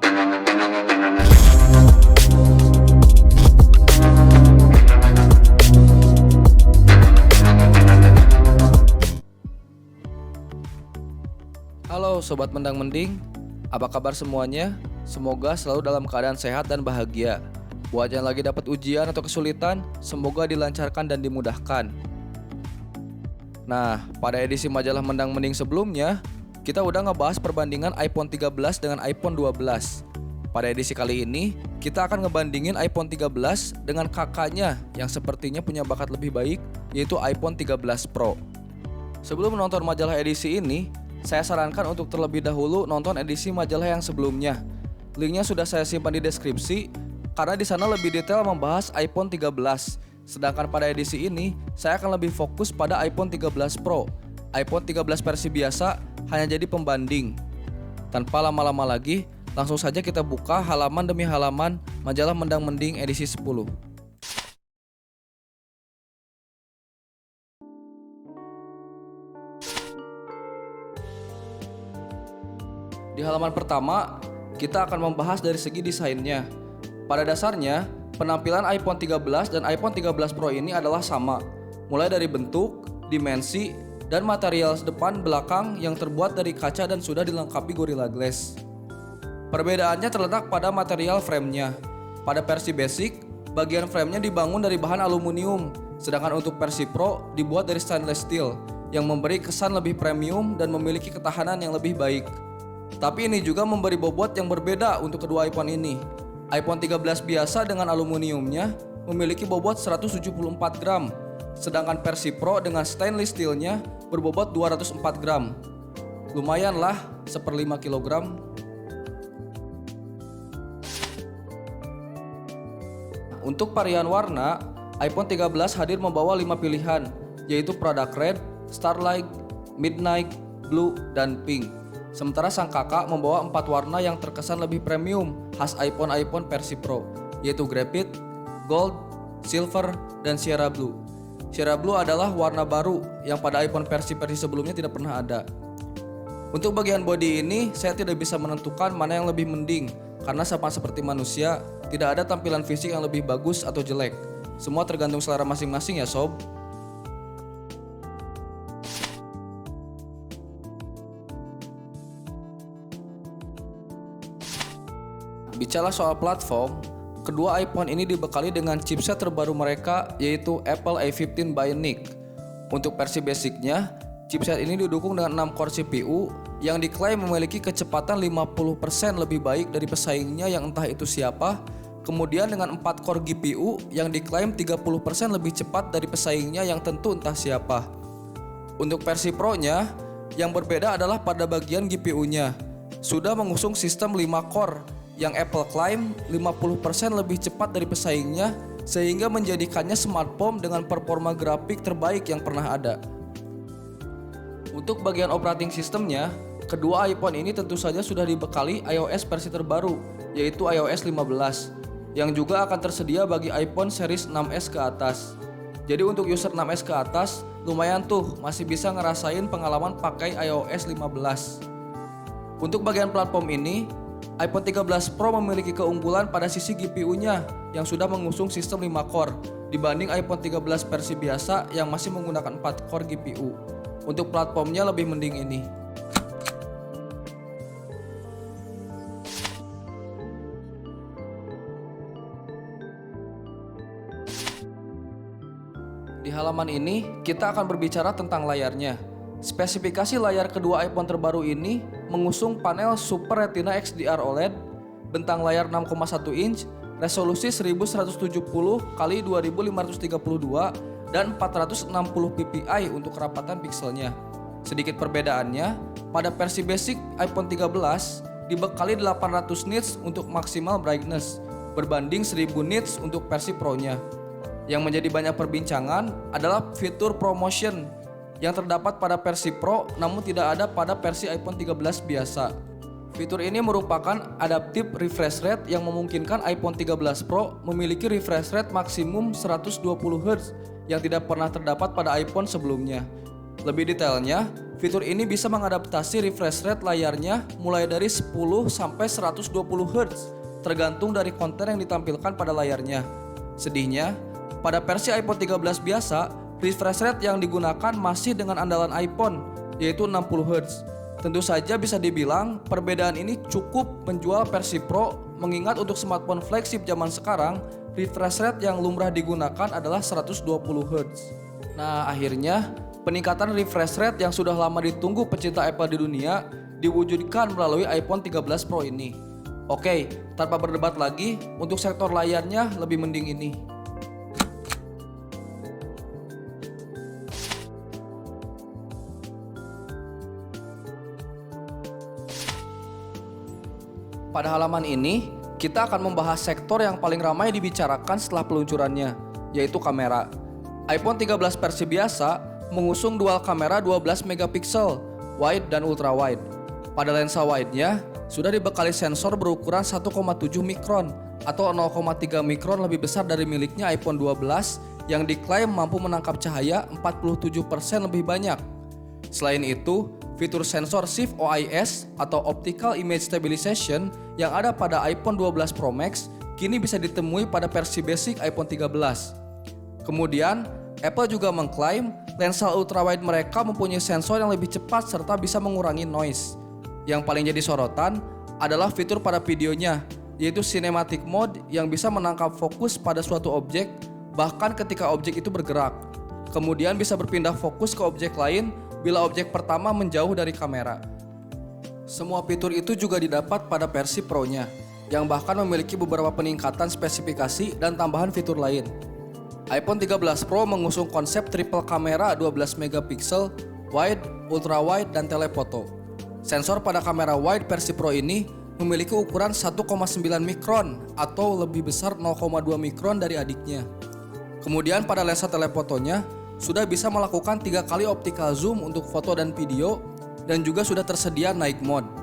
Halo Sobat Mendang Mending, apa kabar semuanya? Semoga selalu dalam keadaan sehat dan bahagia. Buat yang lagi dapat ujian atau kesulitan, semoga dilancarkan dan dimudahkan. Nah, pada edisi majalah Mendang Mending sebelumnya, kita udah ngebahas perbandingan iPhone 13 dengan iPhone 12. Pada edisi kali ini, kita akan ngebandingin iPhone 13 dengan kakaknya yang sepertinya punya bakat lebih baik, yaitu iPhone 13 Pro. Sebelum menonton majalah edisi ini, saya sarankan untuk terlebih dahulu nonton edisi majalah yang sebelumnya. Linknya sudah saya simpan di deskripsi, karena di sana lebih detail membahas iPhone 13. Sedangkan pada edisi ini, saya akan lebih fokus pada iPhone 13 Pro. iPhone 13 versi biasa hanya jadi pembanding. Tanpa lama-lama lagi, langsung saja kita buka halaman demi halaman majalah Mendang Mending edisi 10. Di halaman pertama, kita akan membahas dari segi desainnya. Pada dasarnya, penampilan iPhone 13 dan iPhone 13 Pro ini adalah sama, mulai dari bentuk, dimensi, dan material depan belakang yang terbuat dari kaca dan sudah dilengkapi Gorilla Glass. Perbedaannya terletak pada material frame-nya. Pada versi basic, bagian frame-nya dibangun dari bahan aluminium, sedangkan untuk versi Pro dibuat dari stainless steel, yang memberi kesan lebih premium dan memiliki ketahanan yang lebih baik. Tapi ini juga memberi bobot yang berbeda untuk kedua iPhone ini. iPhone 13 biasa dengan aluminiumnya memiliki bobot 174 gram, sedangkan versi Pro dengan stainless steelnya berbobot 204 gram. Lumayanlah, 1/5 kilogram. Untuk varian warna, iPhone 13 hadir membawa 5 pilihan, yaitu Product Red, Starlight, Midnight, Blue, dan Pink. Sementara sang kakak membawa 4 warna yang terkesan lebih premium khas iPhone versi Pro, yaitu Graphite, Gold, Silver, dan Sierra Blue. Sierra Blue adalah warna baru yang pada iPhone versi sebelumnya tidak pernah ada. Untuk bagian bodi ini, saya tidak bisa menentukan mana yang lebih mending, karena sama seperti manusia, tidak ada tampilan fisik yang lebih bagus atau jelek. Semua tergantung selera masing-masing ya sob. Bicara soal platform, kedua iPhone ini dibekali dengan chipset terbaru mereka, yaitu Apple A15 Bionic. Untuk versi basicnya, chipset ini didukung dengan 6 core CPU yang diklaim memiliki kecepatan 50% lebih baik dari pesaingnya yang entah itu siapa. Kemudian dengan 4 core GPU yang diklaim 30% lebih cepat dari pesaingnya yang tentu entah siapa. Untuk versi Pro-nya, yang berbeda adalah pada bagian GPU-nya. Sudah mengusung sistem 5 core yang Apple klaim 50% lebih cepat dari pesaingnya, sehingga menjadikannya smartphone dengan performa grafik terbaik yang pernah ada. Untuk bagian operating systemnya, kedua iPhone ini tentu saja sudah dibekali iOS versi terbaru, yaitu iOS 15, yang juga akan tersedia bagi iPhone series 6s ke atas. Jadi untuk user 6s ke atas, lumayan tuh masih bisa ngerasain pengalaman pakai iOS 15. Untuk bagian platform ini, iPhone 13 Pro memiliki keunggulan pada sisi GPU-nya yang sudah mengusung sistem 5 core dibanding iPhone 13 versi biasa yang masih menggunakan 4 core GPU. Untuk platformnya lebih mending ini. Di halaman ini, kita akan berbicara tentang layarnya. Spesifikasi layar kedua iPhone terbaru ini mengusung panel Super Retina XDR OLED, bentang layar 6,1 inch, resolusi 1170 x 2532 dan 460 ppi untuk kerapatan pikselnya. Sedikit perbedaannya, pada versi basic iPhone 13 dibekali 800 nits untuk maksimal brightness, berbanding 1000 nits untuk versi Pro-nya. Yang menjadi banyak perbincangan adalah fitur ProMotion yang terdapat pada versi Pro namun tidak ada pada versi iPhone 13 biasa. Fitur ini merupakan adaptive refresh rate yang memungkinkan iPhone 13 Pro memiliki refresh rate maksimum 120 Hz yang tidak pernah terdapat pada iPhone sebelumnya. Lebih detailnya, Fitur ini bisa mengadaptasi refresh rate layarnya mulai dari 10 sampai 120 Hz, tergantung dari konten yang ditampilkan pada layarnya. Sedihnya, pada versi iPhone 13 biasa, refresh rate yang digunakan masih dengan andalan iPhone, yaitu 60 Hz. Tentu saja bisa dibilang perbedaan ini cukup menjual versi Pro, mengingat untuk smartphone flagship zaman sekarang, refresh rate yang lumrah digunakan adalah 120 Hz. Nah, akhirnya peningkatan refresh rate yang sudah lama ditunggu pecinta Apple di dunia diwujudkan melalui iPhone 13 Pro ini. Oke, tanpa berdebat lagi, untuk sektor layarnya lebih mending ini. Pada halaman ini, kita akan membahas sektor yang paling ramai dibicarakan setelah peluncurannya, yaitu kamera. iPhone 13 versi biasa mengusung dual kamera 12 megapiksel, wide dan ultra wide. Pada lensa wide-nya sudah dibekali sensor berukuran 1,7 mikron atau 0,3 mikron lebih besar dari miliknya iPhone 12 yang diklaim mampu menangkap cahaya 47% lebih banyak. Selain itu, fitur sensor Shift OIS atau Optical Image Stabilization yang ada pada iPhone 12 Pro Max kini bisa ditemui pada versi basic iPhone 13. Kemudian, Apple juga mengklaim lensa ultrawide mereka mempunyai sensor yang lebih cepat serta bisa mengurangi noise. Yang paling jadi sorotan adalah fitur pada videonya, yaitu Cinematic Mode yang bisa menangkap fokus pada suatu objek bahkan ketika objek itu bergerak. Kemudian bisa berpindah fokus ke objek lain bila objek pertama menjauh dari kamera. Semua fitur itu juga didapat pada versi Pro-nya, yang bahkan memiliki beberapa peningkatan spesifikasi dan tambahan fitur lain. iPhone 13 Pro mengusung konsep triple kamera 12 megapiksel, wide, ultra wide, dan telephoto. Sensor pada kamera wide versi Pro ini memiliki ukuran 1,9 mikron atau lebih besar 0,2 mikron dari adiknya. Kemudian pada lensa telefotonya sudah bisa melakukan 3 kali optical zoom untuk foto dan video dan juga sudah tersedia night mode.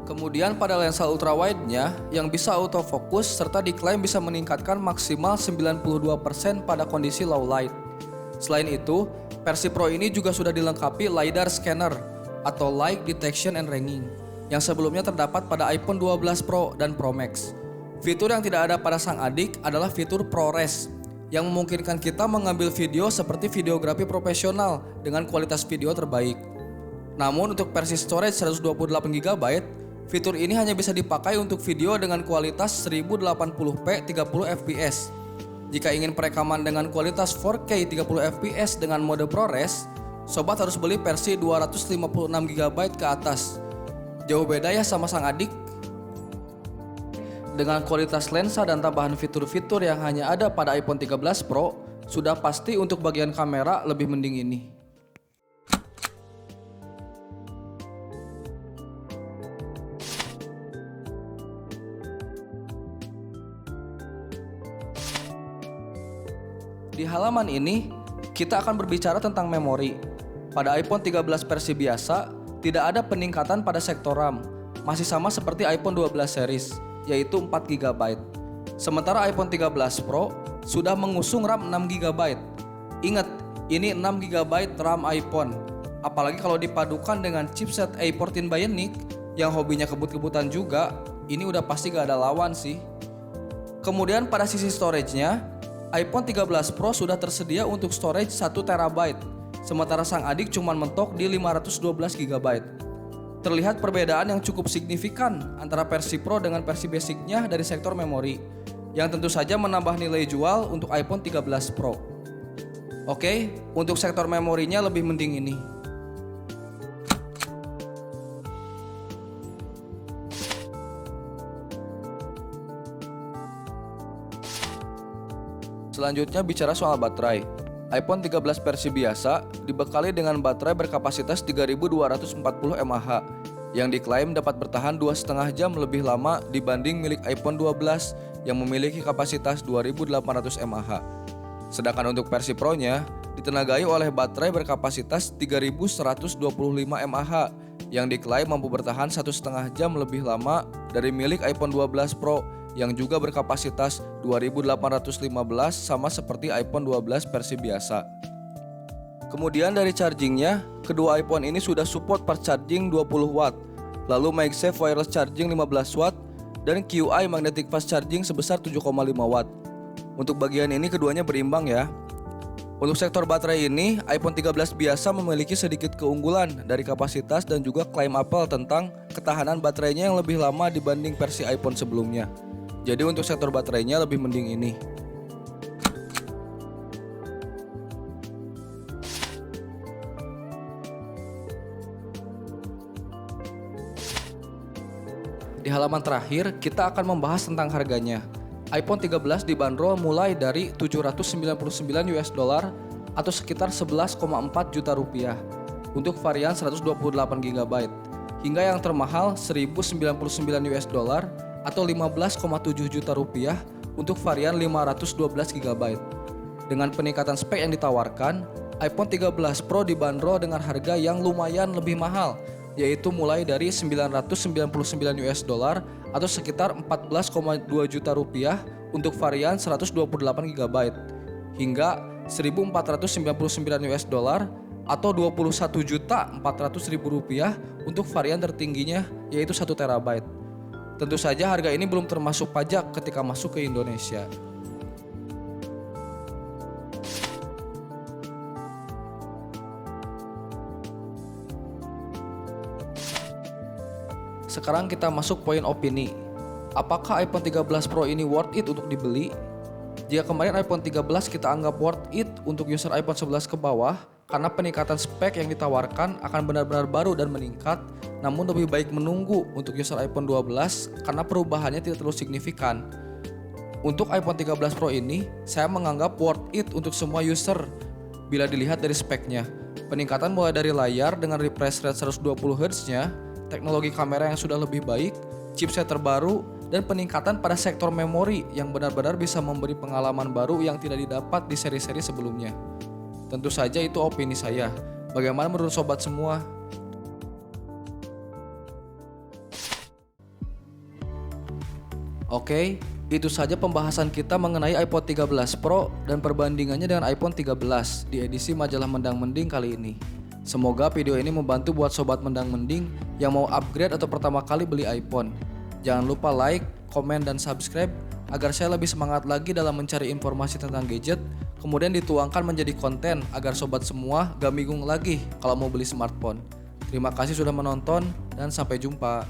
Kemudian pada lensa ultrawide-nya yang bisa autofocus serta diklaim bisa meningkatkan maksimal 92% pada kondisi low light. Selain itu, versi Pro ini juga sudah dilengkapi LiDAR scanner atau Light Detection and Ranging yang sebelumnya terdapat pada iPhone 12 Pro dan Pro Max. Fitur yang tidak ada pada sang adik adalah fitur ProRes yang memungkinkan kita mengambil video seperti videografi profesional dengan kualitas video terbaik. Namun untuk versi storage 128GB, fitur ini hanya bisa dipakai untuk video dengan kualitas 1080p 30fps. Jika ingin perekaman dengan kualitas 4K 30fps dengan mode ProRes, sobat harus beli versi 256GB ke atas. Jauh beda ya sama sang adik. Dengan kualitas lensa dan tambahan fitur-fitur yang hanya ada pada iPhone 13 Pro, sudah pasti untuk bagian kamera lebih mending ini. Di halaman ini, kita akan berbicara tentang memori. Pada iPhone 13 versi biasa, tidak ada peningkatan pada sektor RAM, masih sama seperti iPhone 12 series, yaitu 4GB. Sementara iPhone 13 Pro sudah mengusung RAM 6GB. Ingat, ini 6GB RAM iPhone. Apalagi kalau dipadukan dengan chipset A14 Bionic yang hobinya kebut-kebutan juga, ini udah pasti gak ada lawan sih. Kemudian pada sisi storage-nya, iPhone 13 Pro sudah tersedia untuk storage 1TB, sementara sang adik cuma mentok di 512GB. Terlihat perbedaan yang cukup signifikan antara versi Pro dengan versi basicnya dari sektor memori, yang tentu saja menambah nilai jual untuk iPhone 13 Pro. Oke, untuk sektor memorinya lebih mending ini. Selanjutnya bicara soal baterai. iPhone 13 versi biasa dibekali dengan baterai berkapasitas 3240 mAh yang diklaim dapat bertahan 2,5 jam lebih lama dibanding milik iPhone 12 yang memiliki kapasitas 2800 mAh. Sedangkan untuk versi Pro-nya ditenagai oleh baterai berkapasitas 3125 mAh yang diklaim mampu bertahan 1,5 jam lebih lama dari milik iPhone 12 Pro yang juga berkapasitas 2815 sama seperti iPhone 12 versi biasa. Kemudian dari chargingnya, kedua iPhone ini sudah support fast charging 20 watt, lalu MagSafe wireless charging 15 watt, dan QI magnetic fast charging sebesar 7,5 watt. Untuk bagian ini keduanya berimbang ya. Untuk sektor baterai ini, iPhone 13 biasa memiliki sedikit keunggulan dari kapasitas dan juga klaim Apple tentang ketahanan baterainya yang lebih lama dibanding versi iPhone sebelumnya. Jadi untuk sektor baterainya lebih mending ini. Di halaman terakhir, kita akan membahas tentang harganya. iPhone 13 dibanderol mulai dari $799 atau sekitar 11,4 juta rupiah untuk varian 128 GB, hingga yang termahal $1.099 atau 15,7 juta rupiah untuk varian 512 GB. Dengan peningkatan spek yang ditawarkan, iPhone 13 Pro dibanderol dengan harga yang lumayan lebih mahal, yaitu mulai dari $999 atau sekitar 14,2 juta rupiah untuk varian 128 GB hingga $1.499 atau 21.400.000 rupiah untuk varian tertingginya yaitu 1 TB. Tentu saja harga ini belum termasuk pajak ketika masuk ke Indonesia. Sekarang kita masuk poin opini. Apakah iPhone 13 Pro ini worth it untuk dibeli? Jika kemarin iPhone 13 kita anggap worth it untuk user iPhone 11 ke bawah karena peningkatan spek yang ditawarkan akan benar-benar baru dan meningkat, namun lebih baik menunggu untuk user iPhone 12 karena perubahannya tidak terlalu signifikan. Untuk iPhone 13 Pro ini, saya menganggap worth it untuk semua user bila dilihat dari speknya. Peningkatan mulai dari layar dengan refresh rate 120Hz-nya, teknologi kamera yang sudah lebih baik, chipset terbaru, dan peningkatan pada sektor memori yang benar-benar bisa memberi pengalaman baru yang tidak didapat di seri-seri sebelumnya. Tentu saja itu opini saya. Bagaimana menurut sobat semua? Oke, itu saja pembahasan kita mengenai iPhone 13 Pro dan perbandingannya dengan iPhone 13 di edisi majalah Mendang Mending kali ini. Semoga video ini membantu buat sobat Mendang Mending yang mau upgrade atau pertama kali beli iPhone. Jangan lupa like, komen, dan subscribe agar saya lebih semangat lagi dalam mencari informasi tentang gadget, kemudian dituangkan menjadi konten agar sobat semua gak bingung lagi kalau mau beli smartphone. Terima kasih sudah menonton dan sampai jumpa.